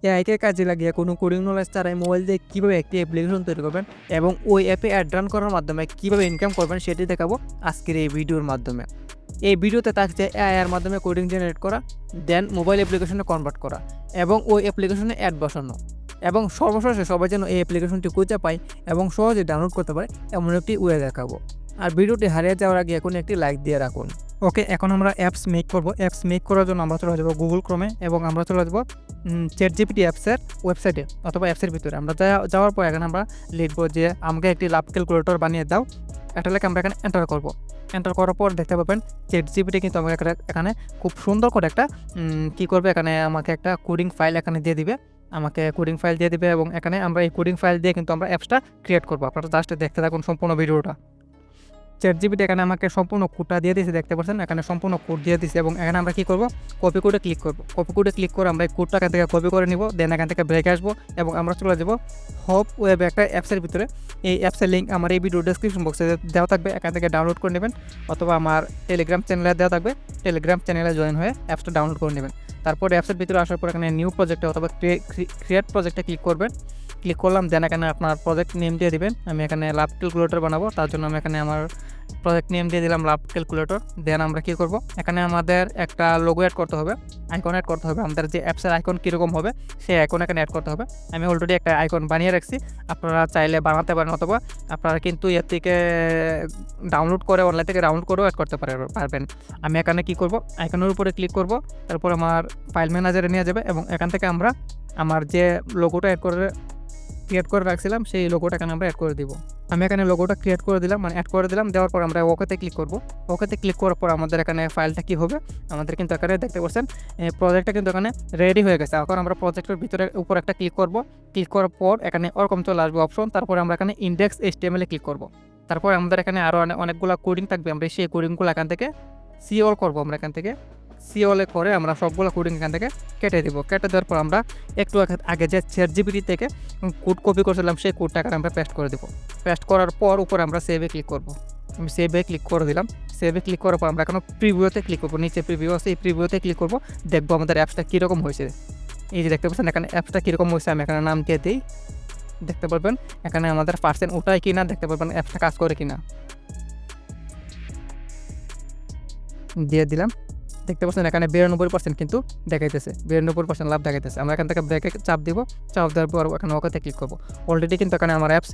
এআইকে কাজে লাগিয়ে কোনো কোডিং নলেজ ছাড়াই মোবাইল দিয়ে কীভাবে একটি অ্যাপ্লিকেশন তৈরি করবেন এবং ওই অ্যাপে অ্যাড রান করার মাধ্যমে কীভাবে ইনকাম করবেন সেটি দেখাবো আজকের এই ভিডিওর মাধ্যমে। এই ভিডিওতে থাকছে এআই এর মাধ্যমে কোডিং জেনারেট করা, দেন মোবাইল অ্যাপ্লিকেশনে কনভার্ট করা এবং ওই অ্যাপ্লিকেশনে অ্যাড বসানো, এবং সর্বশেষে সবাই যেন এই অ্যাপ্লিকেশনটি খুঁজে পায় এবং সহজে ডাউনলোড করতে পারে এমন একটি ওয়ে দেখাবো। আর ভিডিওটি হারিয়ে যাওয়ার আগে এখন একটি লাইক দিয়ে রাখুন। ওকে, এখন আমরা অ্যাপস মেক করব। অ্যাপস মেক করার জন্য আমরা চলে যাবো গুগল ক্রোমে এবং আমরা চলে যাবো চ্যাটজিপিটি অ্যাপসের ওয়েবসাইটে অথবা অ্যাপসের ভিতরে। আমরা যাওয়ার পর এখানে আমরা লিখবো যে আমাকে একটি লাভ ক্যালকুলেটর বানিয়ে দাও। এটা লেখা আমরা এখানে এন্টার করবো। এন্টার করার পর দেখতে পাবেন চ্যাটজিপিটি কিন্তু আমাকে এখানে খুব সুন্দর করে একটা কী করবে, এখানে আমাকে একটা কোডিং ফাইল এখানে দিয়ে দিবে, এবং এখানে আমরা এই কোডিং ফাইল দিয়ে কিন্তু আমরা অ্যাপসটা ক্রিয়েট করবো। আপনারা জাস্ট দেখতে থাকুন সম্পূর্ণ ভিডিওটা। চ্যাটজিপিটি এখানে আমাকে সম্পূর্ণ কোডটা দিয়ে দিয়েছে, দেখতে পাচ্ছেন এখানে সম্পূর্ণ কোড দিয়ে দিয়েছে, এবং এখানে আমরা কী করবো, কপি কোডে ক্লিক করবো। কপি কোডে ক্লিক করে আমরা এই কোডটা এখান থেকে কপি করে নিব, দেন এখান থেকে ব্রেক আসবো এবং আমরা চলে যাবো হপ ওয়েব একটা অ্যাপসের ভিতরে। এই অ্যাপসের লিঙ্ক আমার এই ভিডিও ডেসক্রিপশন বক্সে দেওয়া থাকবে, এখান থেকে ডাউনলোড করে নেবেন, অথবা আমার টেলিগ্রাম চ্যানেলে দেওয়া থাকবে, টেলিগ্রাম চ্যানেলে জয়েন হয়ে অ্যাপসটা ডাউনলোড করে নেবেন। তারপরে অ্যাপসের ভিতরে আসার পর এখানে নিউ প্রজেক্টে অথবা ক্রিয়েট প্রজেক্টে ক্লিক করবেন। ক্লিক করলাম, দেন এখানে আপনার প্রজেক্ট নেম দিয়ে দিবেন। আমি এখানে লাভ ক্যালকুলেটর বানাবো, তার জন্য আমি এখানে আমার প্রজেক্ট নেম দিয়ে দিলাম লাভ ক্যালকুলেটর। দেন আমরা কী করব, এখানে আমাদের একটা লোগো অ্যাড করতে হবে, আইকন অ্যাড করতে হবে। আমাদের যে অ্যাপসের আইকন কীরকম হবে সেই আইকন এখানে অ্যাড করতে হবে। আমি অলরেডি একটা আইকন বানিয়ে রাখছি, আপনারা চাইলে বানাতে পারেন, অথবা আপনারা কিন্তু এর থেকে ডাউনলোড করে অনলাইন থেকে ডাউনলোড করেও অ্যাড করতে পারবেন। আমি এখানে কী করব, আইকনের উপরে ক্লিক করব, তারপর আমার ফাইল ম্যানেজারে নিয়ে যাবে এবং এখান থেকে আমরা আমার যে লোগোটা ক্রিয়েট করে রাখছিলাম সেই লোগোটা এখানে আমরা অ্যাড করে দিব। আমি এখানে লোগোটা ক্রিয়েট করে দিলাম, মানে অ্যাড করে দিলাম। দেওয়ার পর আমরা ওকেতে ক্লিক করব। ওকেতে ক্লিক করার পর আমাদের এখানে ফাইলটা কী হবে, আমাদের কিন্তু এখানে দেখতে পাচ্ছেন প্রজেক্টটা কিন্তু এখানে রেডি হয়ে গেছে। এখন আমরা প্রজেক্টের ভিতরে উপর একটা ক্লিক করব। ক্লিক করার পর এখানে ওরকম চলে আসবে অপশন, তারপরে আমরা এখানে ইন্ডেক্স HTML ক্লিক করব। তারপর আমাদের এখানে আরও অনেকগুলো কোডিং থাকবে, আমরা সেই কোডিংগুলো এখান থেকে সিওল করব। আমরা এখান থেকে সিওলে করে আমরা সবগুলো কোডিং এখান থেকে কেটে দেবো। কেটে দেওয়ার পর আমরা একটু আগে যে চ্যাটজিপিটি থেকে কোড কপি করছিলাম সেই কোডটা এখানে আমরা পেস্ট করে দেবো। পেস্ট করার পর উপরে আমরা সেভে ক্লিক করব। আমি সেভে ক্লিক করে দিলাম। সেভে ক্লিক করার পর আমরা এখন প্রিভিউতে ক্লিক করবো। নিচে প্রিভিউ আছে, এই প্রিভিউতে ক্লিক করবো, দেখবো আমাদের অ্যাপসটা কীরকম হয়েছে। এই যে দেখতে পাচ্ছেন এখানে অ্যাপসটা কীরকম হয়েছে, আমি এখানে নাম দিয়ে দিই, দেখতে পারবেন এখানে আমাদের পার্সেন্ট ওটাই কিনা, দেখতে পারবেন অ্যাপসটা কাজ করে কিনা, দিয়ে দিলাম। দেখতে পাচ্ছেন এখানে 92% কিন্তু দেখাইতেছে, 92% লাভ দেখাইতেছে। আমরা এখান থেকে ব্রেকে চাপ দিব, চাপ দেওয়ার পর এখানে ওকেতে ক্লিক করবো। অলরেডি কিন্তু এখানে আমার অ্যাপস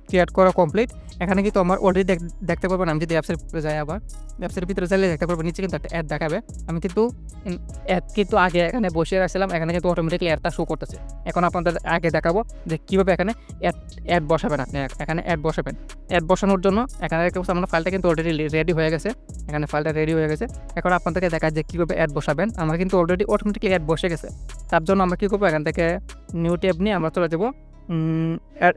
ক্রিয়েট করা কমপ্লিট। এখানে কিন্তু আমার অলরেডি দেখতে পারবেন, আমি যদি অ্যাপসের ভিতরে যাই, আবার অ্যাপসের ভিতরে চাইলে দেখতে পারবেন নিচে কিন্তু একটা অ্যাড দেখাবে। আমি কিন্তু অ্যাড কিন্তু আগে এখানে বসিয়ে রাখছিলাম, এখানে কিন্তু অটোমেটিকলি অ্যাডটা শো করতেছে। এখন আপনাদের আগে দেখাবো যে কীভাবে এখানে অ্যাড বসাবেন। আপনি এখানে অ্যাড বসাবেন। অ্যাড বসানোর জন্য এখানে দেখতে পাচ্ছেন আমার ফাইলটা কিন্তু অলরেডি রেডি হয়ে গেছে, এখানে ফাইলটা রেডি হয়ে গেছে। এখন আপনাদেরকে দেখায় যে কীভাবে অ্যাড বসাবেন। আমার কিন্তু অলরেডি অটোমেটিকলি অ্যাড বসে গেছে। তার জন্য আমরা কী করবো, এখান থেকে নিউ ট্যাব নিয়ে আমরা চলে যাবো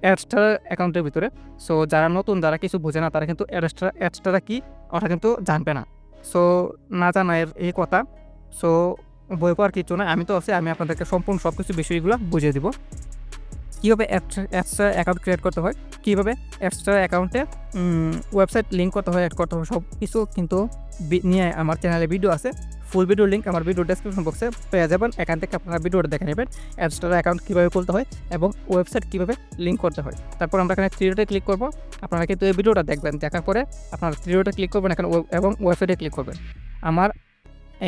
অ্যাডস্টার অ্যাকাউন্টের ভিতরে। সো যারা নতুন, যারা কিছু বোঝে না, তারা কিন্তু অ্যাডস্টারা কি ওটা কিন্তু জানবে না। সো না জানা এই কথা, সো বই পড়ার কিছু না, আমি তো আছি, আমি আপনাদেরকে সম্পূর্ণ সব কিছু বিষয়গুলো বুঝিয়ে দিব। কীভাবে অ্যাডস্টার অ্যাকাউন্ট ক্রিয়েট করতে হয়, কীভাবে অ্যাডস্টার অ্যাকাউন্টে ওয়েবসাইট লিঙ্ক করতে হয়, অ্যাড করতে হয়, সব কিছু কিন্তু নিয়ে আমার চ্যানেলে ভিডিও আছে। ফুল ভিডিও লিঙ্ক আমার ভিডিও ডেসক্রিপশন বক্সে পেয়ে যাবেন, এখান থেকে আপনারা ভিডিওটা দেখে নেবেন অ্যাডস্টার অ্যাকাউন্ট কীভাবে খুলতে হয় এবং ওয়েবসাইট কীভাবে লিঙ্ক করতে হয়। তারপর আমরা এখানে থ্রিডোতে ক্লিক করব। আপনারা কিন্তু এই ভিডিওটা দেখবেন, দেখার পরে আপনারা থ্রিডোতে ক্লিক করবেন এখানে এবং ওয়েবসাইটে ক্লিক করবেন। আমার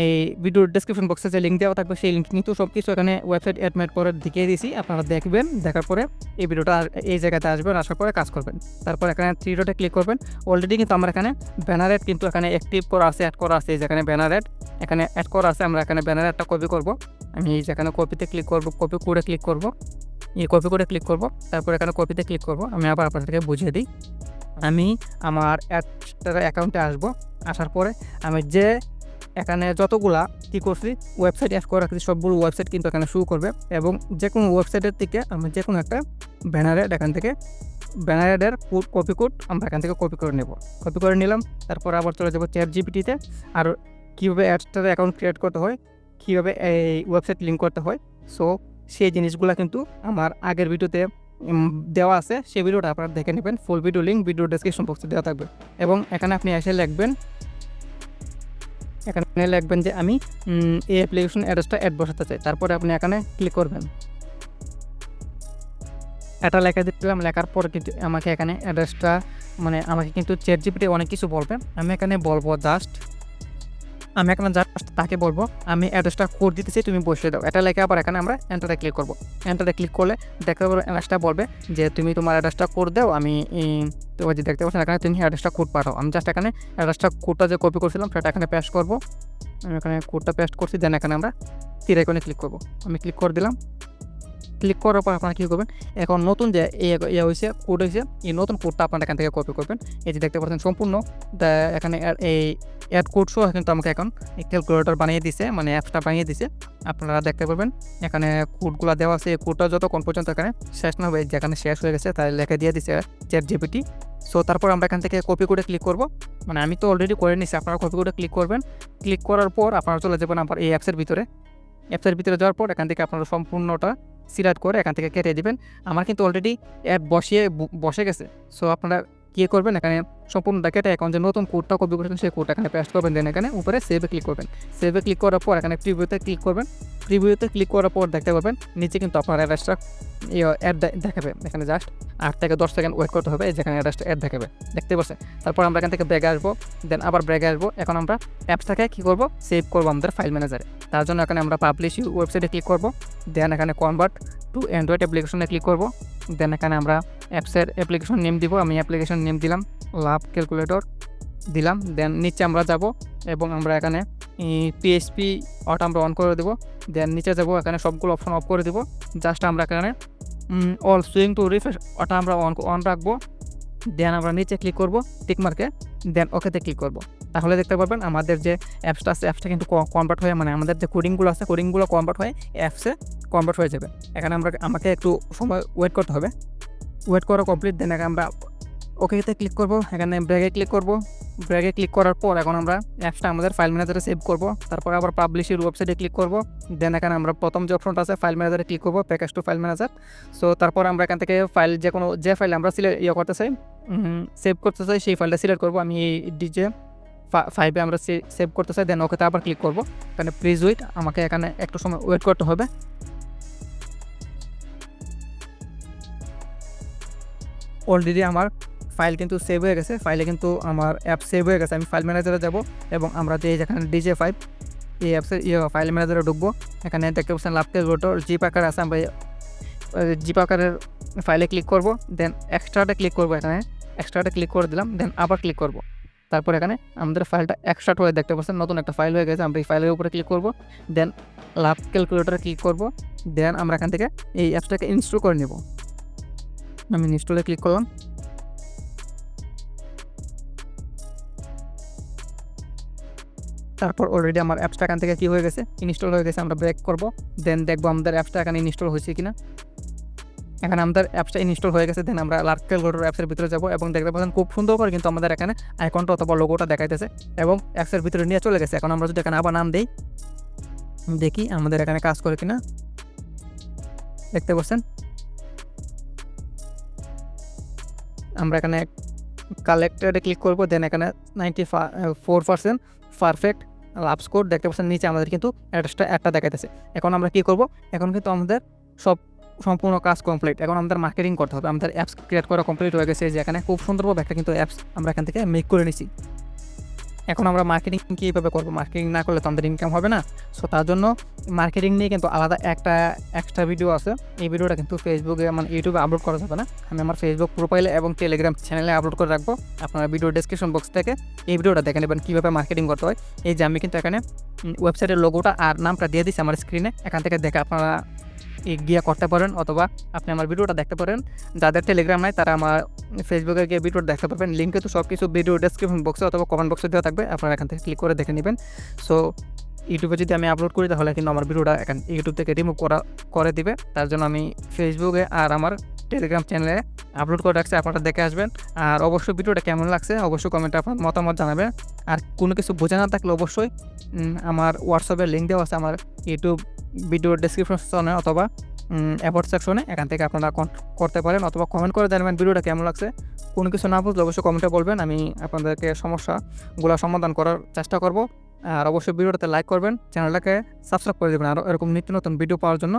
এই ভিডিওর ডেসক্রিপশন বক্সে যে লিঙ্ক দেওয়া থাকবে সেই লিঙ্ক কিন্তু সব কিছু এখানে ওয়েবসাইট অ্যাডমেট করে দেখিয়ে দিয়েছি। আপনারা দেখবেন, দেখার পরে এই ভিডিওটা এই জায়গাতে আসবেন, আসার পরে কাজ করবেন। তারপর এখানে থ্রি ডটে ক্লিক করবেন। অলরেডি কিন্তু আমরা এখানে ব্যানার অ্যাড কিন্তু এখানে অ্যাক্টিভ করা আছে, অ্যাড করা আছে। যেখানে ব্যানার অ্যাড এখানে অ্যাড করা আছে, আমরা এখানে ব্যানার অ্যাডটা কপি করব। আমি যেখানে কপিতে ক্লিক করব, কপি করে ক্লিক করব, এই কপি করে ক্লিক করব, তারপর এখানে কপিতে ক্লিক করব। আমি আবার আপনাদেরকে বুঝিয়ে দিই। আমি আমার অ্যাকাউন্টে আসবো, আসার পরে আমি যে এখানে যতগুলা কী করছি ওয়েবসাইট অ্যাড করে রাখছি সবগুলো ওয়েবসাইট কিন্তু এখানে শো করবে, এবং যে কোনো ওয়েবসাইটের থেকে আমি যে কোনো একটা ব্যানারের এখান থেকে ব্যানারের কপি কোড আমরা এখান থেকে কপি করে নেব। কপি করে নিলাম, তারপর আবার চলে যাবো চ্যাটজিপিটিতে। আর কীভাবে অ্যাডস্টার অ্যাকাউন্ট ক্রিয়েট করতে হয়, কীভাবে এই ওয়েবসাইট লিঙ্ক করতে হয়, সো সেই জিনিসগুলো কিন্তু আমার আগের ভিডিওতে দেওয়া আছে, সেই ভিডিওটা আপনারা দেখে নেবেন। Full video link video description বক্সে দেওয়া থাকবে, এবং এখানে আপনি এসে লিখবেন এখানে লিখবেন যে আমি এই অ্যাপ্লিকেশন অ্যাড্রেসটা অ্যাড বসাতে চাই। তারপরে আপনি এখানে ক্লিক করবেন। এটা লেখা দিলাম, লেখার পরে কিন্তু আমাকে এখানে অ্যাড্রেসটা মানে আমাকে কিন্তু ChatGPT অনেক কিছু বলবে। আমি এখানে বলবো জাস্ট তাকে বলবো আমি অ্যাড্রেসটা কোড দিতেছি, তুমি বসিয়ে দাও। এটা লেখে আবার এখানে আমরা এন্টারে ক্লিক করব। এন্টারে ক্লিক করলে দেখতে পারবো অ্যাড্রেসটা বলবে যে তুমি তোমার অ্যাড্রেসটা কোড দাও, আমি তো ওই যে দেখতে পাচ্ছেন এখানে তুমি অ্যাড্রেসটা কোড পাঠাও। আমি জাস্ট এখানে অ্যাড্রেসটা কোডটা যে কপি করছিলাম সেটা এখানে পেস্ট করব। আমি এখানে কোডটা পেস্ট করছি, দেন এখানে আমরা তীর আইকনে ক্লিক করব। আমি ক্লিক করে দিলাম। ক্লিক করার পর আপনারা কী করবেন, এখন নতুন যে হয়েছে কোড হয়েছে, এই নতুন কোডটা আপনারা এখান থেকে কপি করবেন। এই যে দেখতে পাচ্ছেন সম্পূর্ণ এখানে এই অ্যাড কোড সহ কিন্তু আমাকে এখন ক্যালকুলেটর বানিয়ে দিছে, মানে অ্যাপসটা বানিয়ে দিছে। আপনারা দেখতে পারবেন এখানে কোডগুলো দেওয়া আছে। এই কোডটা যতক্ষণ পর্যন্ত এখানে শেষ না হবে, যেখানে শেষ হয়ে গেছে তাই লেখা দিয়ে দিছে ChatGPT। সো তারপর আমরা এখান থেকে কপি করে ক্লিক করব। মানে আমি তো অলরেডি করে নিচ্ছি, আপনারা কপি করে ক্লিক করবেন। ক্লিক করার পর আপনারা চলে যাবেন আবার এই অ্যাপসের ভিতরে। অ্যাপসের ভিতরে যাওয়ার পর এখান থেকে আপনারা সম্পূর্ণটা সিলেক্ট করে এখান থেকে কেটে দিবেন। আমার কিন্তু অলরেডি অ্যাপ বসে গেছে। সো আপনারা কী করবেন, এখানে সম্পূর্ণটা কেটে এখন যে নতুন কোডটা কপি করেছেন সেই কোডটা এখানে পেস্ট করবেন। দেন এখানে উপরে সেভে ক্লিক করবেন। সেভে ক্লিক করার পর এখানে প্রিভিউতে ক্লিক করবেন। প্রিভিউতে ক্লিক করার পর দেখতে পাবেন নিচে কিন্তু আপনার অ্যাড্রেসটা অ্যাড দেখাবে। এখানে জাস্ট 8 থেকে 10 সেকেন্ড ওয়েট করতে হবে, যেখানে অ্যাড্রেসটা অ্যাড দেখাবে, দেখতে পাচ্ছেন। তারপর আমরা এখান থেকে ব্যাগে আসবো, দেন আবার ব্যাগে আসবো। এখন আমরা অ্যাপসটাকে কী করবো, সেভ করবো আমাদের ফাইল ম্যানেজারে। তার জন্য এখানে আমরা পাবলিশ ওয়েবসাইটে ক্লিক করবো। দেন এখানে কনভার্ট টু অ্যান্ড্রয়েড অ্যাপ্লিকেশনে ক্লিক করবো। দেন এখানে আমরা অ্যাপসের অ্যাপ্লিকেশন নেম দিব। আমি অ্যাপ্লিকেশন নেম দিলাম লাভ ক্যালকুলেটর দিলাম। দেন নিচে আমরা যাব এবং আমরা এখানে PHP অট আমরা অন করে দেবো। দেন নিচে যাব, এখানে সবগুলো অপশন অফ করে দেবো। জাস্ট আমরা এখানে অল সুইং টু রিফ্রেশ ওটা আমরা অন রাখবো। দেন আমরা নিচে ক্লিক করব টিকমার্কে, দেন ওকেতে ক্লিক করব। তাহলে দেখতে পারবেন আমাদের যে অ্যাপসটা আছে, অ্যাপসটা কিন্তু কনভার্ট হয়ে, মানে আমাদের যে কোডিংগুলো আছে কোডিংগুলো কনভার্ট হয়ে অ্যাপসে কনভার্ট হয়ে যাবে। এখানে আমাকে একটু সময় ওয়েট করতে হবে। ওয়েট করা কমপ্লিট। দেন আমরা ওকেতে ক্লিক করব। এখানে ব্রেকে ক্লিক করব। ব্রেকে ক্লিক করার পর এখন আমরা অ্যাপসটা আমাদের ফাইল ম্যানেজারে সেভ করব। তারপর আবার পাবলিশের ওয়েবসাইটে ক্লিক করব। দেন এখানে আমরা প্রথম যে অপশনটা আছে ফাইল ম্যানেজারে ক্লিক করব, package two file manager. So তারপর আমরা এখান থেকে ফাইল যে ফাইল আমরা করতে চাই, সেভ করতে চাই, সেই ফাইলটা সিলেক্ট করব। আমি এই DJ5 আমরা সেভ করতে চাই। দেন ওকেতে আবার ক্লিক করব। এখানে প্লিজ ওয়েট, আমাকে এখানে একটু সময় ওয়েট করতে হবে। অলরেডি আমার ফাইল কিন্তু সেভ হয়ে গেছে, ফাইলে কিন্তু আমার অ্যাপ সেভ হয়ে গেছে। আমি ফাইল ম্যানেজারে যাব এবং আমরা যে যেখানে DJ5 এই অ্যাপসের ফাইল ম্যানেজারে ঢুকবো। এখানে দেখতে পাচ্ছেন লাভ ক্যালকুলেটর জিপ আকার আছে, আমরা জিপ আকারের ফাইলে ক্লিক করব। দেন এক্সট্রাটা ক্লিক করব। এখানে এক্সট্রাটা ক্লিক করে দিলাম। দেন আবার ক্লিক করব। তারপর এখানে আমাদের ফাইলটা এক্সট্রাক্ট হয়ে দেখতে পাচ্ছেন নতুন একটা ফাইল হয়ে গেছে। আমরা এই ফাইলের উপরে ক্লিক করব। দেন লাভ ক্যালকুলেটরে ক্লিক করব। দেন আমরা এখান থেকে এই অ্যাপসটাকে ইনস্টল করে নেব। আমি ইনস্টলে ক্লিক করলাম। তারপর অলরেডি আমার অ্যাপসটা এখান থেকে কী হয়ে গেছে, ইনস্টল হয়ে গেছে। আমরা ব্রেক করব। দেন দেখবো আমাদের অ্যাপসটা এখানে ইনস্টল হয়েছে কিনা। এখানে আমাদের অ্যাপসটা ইনস্টল হয়ে গেছে। দেন আমরা লার্জ ক্যালকুলেটর অ্যাপসের ভিতরে যাব এবং দেখতে পাচ্ছেন খুব সুন্দর করে কিন্তু আমাদের এখানে আইকনটা অথবা লোগোটা দেখাইতেছে এবং অ্যাপসের ভিতরে নিয়ে চলে গেছে। এখন আমরা যদি এখানে আবার নাম দিই, দেখি আমাদের এখানে কাজ করে কিনা। দেখতে পাচ্ছেন আমরা এখানে কালেক্টেডে ক্লিক করব। দেন এখানে 94% পারফেক্ট লাভ স্কোর দেখতে পাচ্ছেন নিচে আমাদের কিন্তু অ্যাড্রেসটা একটা দেখাইতেছে। এখন আমরা কি করব, এখন কিন্তু আমাদের সম্পূর্ণ কাজ কমপ্লিট। এখন আমাদের মার্কেটিং করতে হবে। আমাদের অ্যাপস ক্রিয়েট করা কমপ্লিট হয়ে গেছে, যেখানে খুব সুন্দরভাবে একটা কিন্তু অ্যাপস আমরা এখান থেকে মেক করে নিছি। এখন আমরা মার্কেটিং কীভাবে করবো, মার্কেটিং না করলে তো আমাদের ইনকাম হবে না। সো তার জন্য মার্কেটিং নিয়ে কিন্তু আলাদা একটা এক্সট্রা ভিডিও আছে। এই ভিডিওটা কিন্তু ফেসবুকে মানে ইউটিউবে আপলোড করা যাবে না। আমি আমার ফেসবুক প্রোফাইলে এবং টেলিগ্রাম চ্যানেলে আপলোড করে রাখবো। আপনারা ভিডিও ডেসক্রিপশন বক্স থেকে এই ভিডিওটা দেখে নেবেন কীভাবে মার্কেটিং করতে হয়। এই যে আমি কিন্তু এখানে ওয়েবসাইটের লোগোটা আর নামটা দিয়ে দিচ্ছি আমার স্ক্রিনে, এখান থেকে দেখে আপনারা গিয়ে করতে পারেন, অথবা আপনি আমার ভিডিওটা দেখতে পারেন। যাদের টেলিগ্রাম নাই তারা আমার ফেসবুকে গিয়ে ভিডিওটা দেখতে পারবেন। লিঙ্কে তো সব কিছু ভিডিও ডেসক্রিপশন বক্সে অথবা কমেন্ট বক্সে দেওয়া থাকবে, আপনারা এখান থেকে ক্লিক করে দেখে নেবেন। সো ইউটিউবে যদি আমি আপলোড করি তাহলে কিন্তু আমার ভিডিওটা ইউটিউব থেকে রিমুভ করে দিবে। তার জন্য আমি ফেসবুকে আর আমার টেলিগ্রাম চ্যানেলে আপলোড করে রাখছি, আপনারা দেখে আসবেন। আর অবশ্যই ভিডিওটা কেমন লাগছে অবশ্যই কমেন্টে আপনার মতামত জানাবেন। আর কোনো কিছু বোঝা না থাকলে অবশ্যই আমার হোয়াটসঅ্যাপের লিঙ্ক দেওয়া আছে আমার ইউটিউব ভিডিও ডেসক্রিপশনে অথবা অ্যাবাউট সেকশনে, এখান থেকে আপনারা করতে পারেন অথবা কমেন্ট করে জানাবেন ভিডিওটা কেমন লাগছে। কোনো কিছু না বুঝলে অবশ্যই কমেন্টে বলবেন, আমি আপনাদেরকে সমস্যাগুলো সমাধান করার চেষ্টা করব। আর অবশ্যই ভিডিওটাতে লাইক করবেন, চ্যানেলটাকে সাবস্ক্রাইব করে দেবেন আরও এরকম নিত্য নতুন ভিডিও পাওয়ার জন্য।